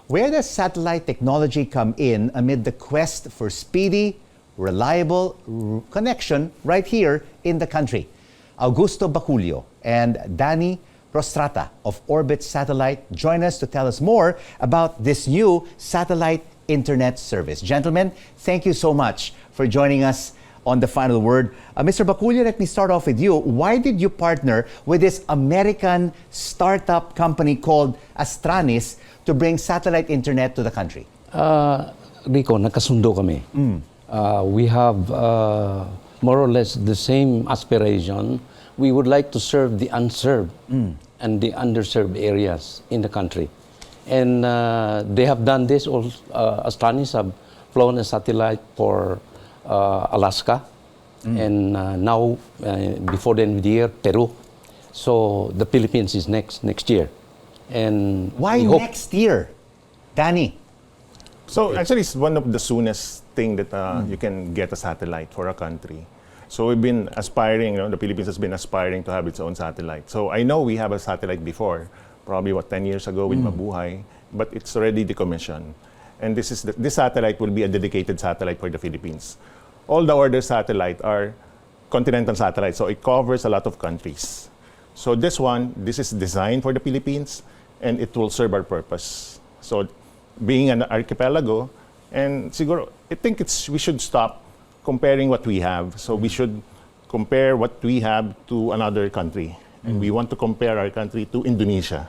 Where does satellite technology come in amid the quest for speedy, reliable connection right here in the country? Augusto Baculio and Danny Rostrata of Orbit Satellite join us to tell us more about this new satellite internet service. Gentlemen, thank you so much for joining us on The Final Word. Mr. Baculio, let me start off with you. Why did you partner with this American startup company called Astranis to bring satellite internet to the country? Rico, nagkasundo kami. We have more or less the same aspiration. We would like to serve the unserved and the underserved areas in the country. And they have done this. Astranis have flown a satellite for Alaska, and now, before the end of the year, Peru. So the Philippines is next year. And why next year, Danny? So actually, it's one of the soonest thing that you can get a satellite for a country. So we've been aspiring, the Philippines has been aspiring to have its own satellite. So I know we have a satellite before, probably 10 years ago with Mabuhay, but it's already decommissioned. And this satellite will be a dedicated satellite for the Philippines. All the order satellites are continental satellites, so it covers a lot of countries. So this is designed for the Philippines, and it will serve our purpose. So being an archipelago, and siguro, I think we should stop comparing what we have. So we should compare what we have to another country. And we want to compare our country to Indonesia.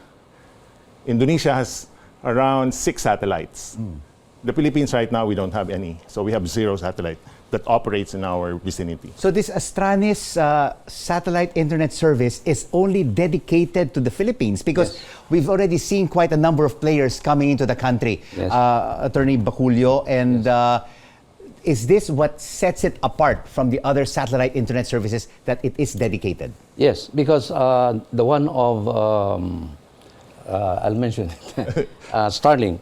Indonesia has around 6 satellites. The Philippines right now, we don't have any. So we have 0 satellite that operates in our vicinity. So this Astranis satellite internet service is only dedicated to the Philippines because we've already seen quite a number of players coming into the country. Attorney Baculio, and is this what sets it apart from the other satellite internet services, that it is dedicated? Yes, because the one of I'll mention it. Starlink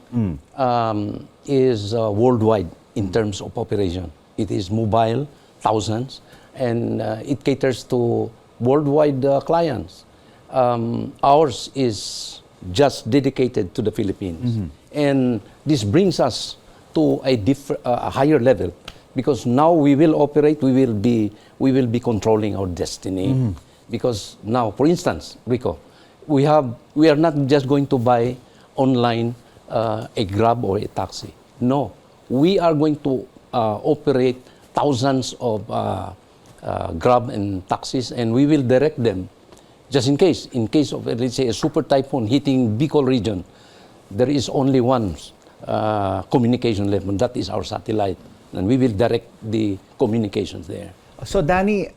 is worldwide in terms of operation. It is mobile, thousands, and it caters to worldwide clients. Ours is just dedicated to the Philippines. And this brings us to a higher level, because now we will operate, we will be controlling our destiny. Because now, for instance, Rico, we are not just going to buy online a Grab or a taxi. No, we are going to operate thousands of Grab and taxis, and we will direct them just in case of, let's say, a super typhoon hitting Bicol region. There is only one communication left, and that is our satellite, and we will direct the communications there. So Danny,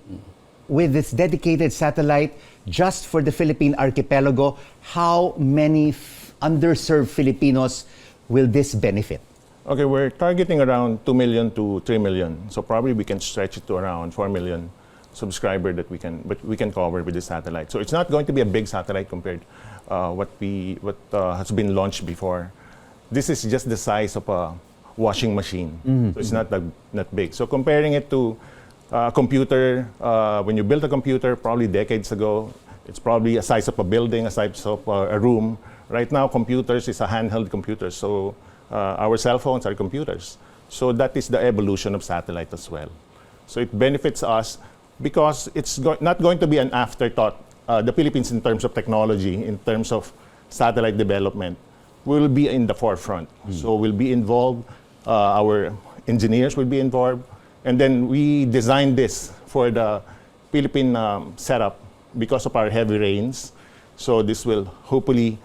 with this dedicated satellite just for the Philippine archipelago, how many underserved Filipinos will this benefit? Okay, we're targeting around 2 million to 3 million. So probably we can stretch it to around 4 million subscribers that we can cover with this satellite. So it's not going to be a big satellite compared what has been launched before. This is just the size of a washing machine. So it's not that big. So comparing it to a computer, when you built a computer probably decades ago, it's probably a size of a building, a size of a room. Right now, computers is a handheld computer. So our cell phones are computers. So that is the evolution of satellite as well. So it benefits us because it's not going to be an afterthought. The Philippines, in terms of technology, in terms of satellite development, will be in the forefront. So we'll be involved, our engineers will be involved, and then we designed this for the Philippine setup because of our heavy rains. So this will hopefully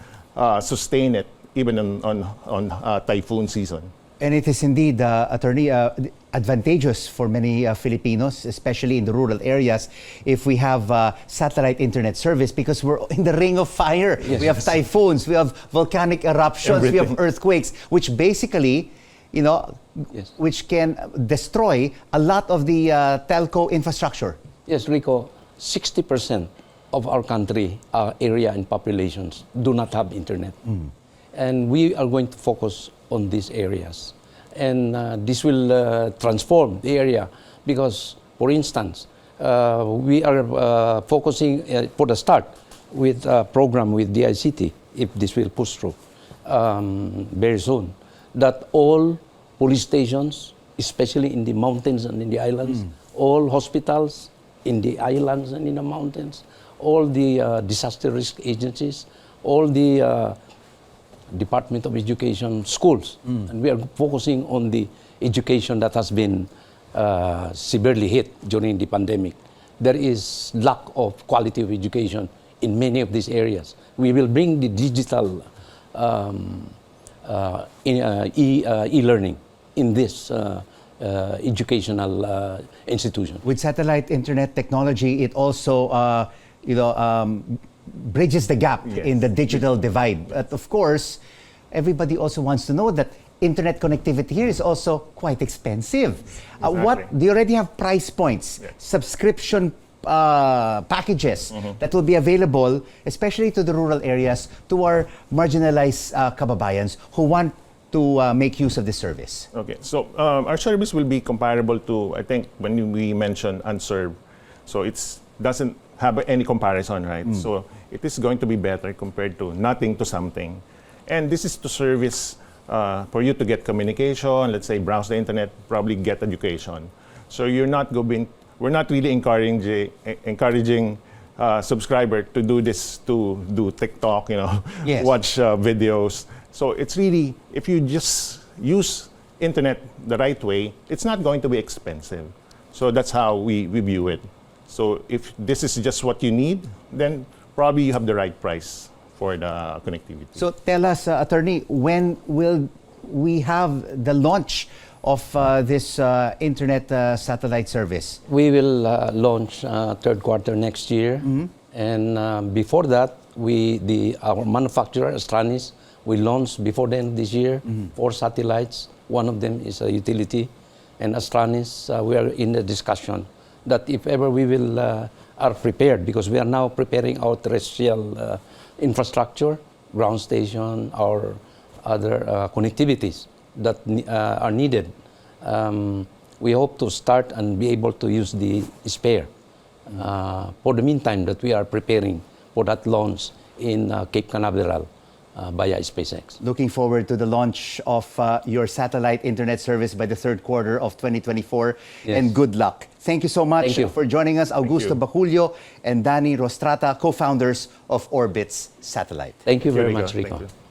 sustain it even on typhoon season. And it is indeed, Attorney, advantageous for many Filipinos, especially in the rural areas, if we have satellite internet service, because we're in the ring of fire. We have typhoons, we have volcanic eruptions, we have earthquakes, which basically, which can destroy a lot of the telco infrastructure. Yes, Rico, 60% of our country, area and populations do not have internet. And we are going to focus on these areas. And this will transform the area because, for instance, we are focusing for the start with a program with DICT, if this will push through. very soon, that all police stations, especially in the mountains and in the islands, all hospitals in the islands and in the mountains, all the disaster risk agencies, all the Department of Education schools, and we are focusing on the education that has been severely hit during the pandemic. There is lack of quality of education in many of these areas. We will bring the digital e-learning in this educational institution. With satellite internet technology, it also bridges the gap in the digital divide. But of course, everybody also wants to know that internet connectivity here is also quite expensive. What do you already have price points, subscription packages that will be available, especially to the rural areas, to our marginalized kababayans who want to make use of this service? Okay, so our service will be comparable to, I think, when we mention unserved, so it doesn't have any comparison, right? So it is going to be better compared to nothing to something. And this is to service for you to get communication, let's say browse the internet, probably get education. So we're not really encouraging subscriber to do this, to do TikTok, watch videos. So it's really, if you just use internet the right way, it's not going to be expensive. So that's how we view it. So if this is just what you need, then probably you have the right price for the connectivity. So tell us, Attorney, when will we have the launch of this internet satellite service? We will launch third quarter next year. And before that, our manufacturer, Astranis, will launch before the end of this year 4 satellites. One of them is a utility. And Astranis, we are in the discussion that if ever we will are prepared, because we are now preparing our terrestrial infrastructure, ground station, or other connectivities that are needed. We hope to start and be able to use the spare for the meantime that we are preparing for that launch in Cape Canaveral via SpaceX. Looking forward to the launch of your satellite internet service by the third quarter of 2024. Yes. And good luck. Thank you so much for joining us, Augusto Baculio and Danny Rostrata, co-founders of Orbitz Satellite. Thank you very Rico. much, Rico. Thank you.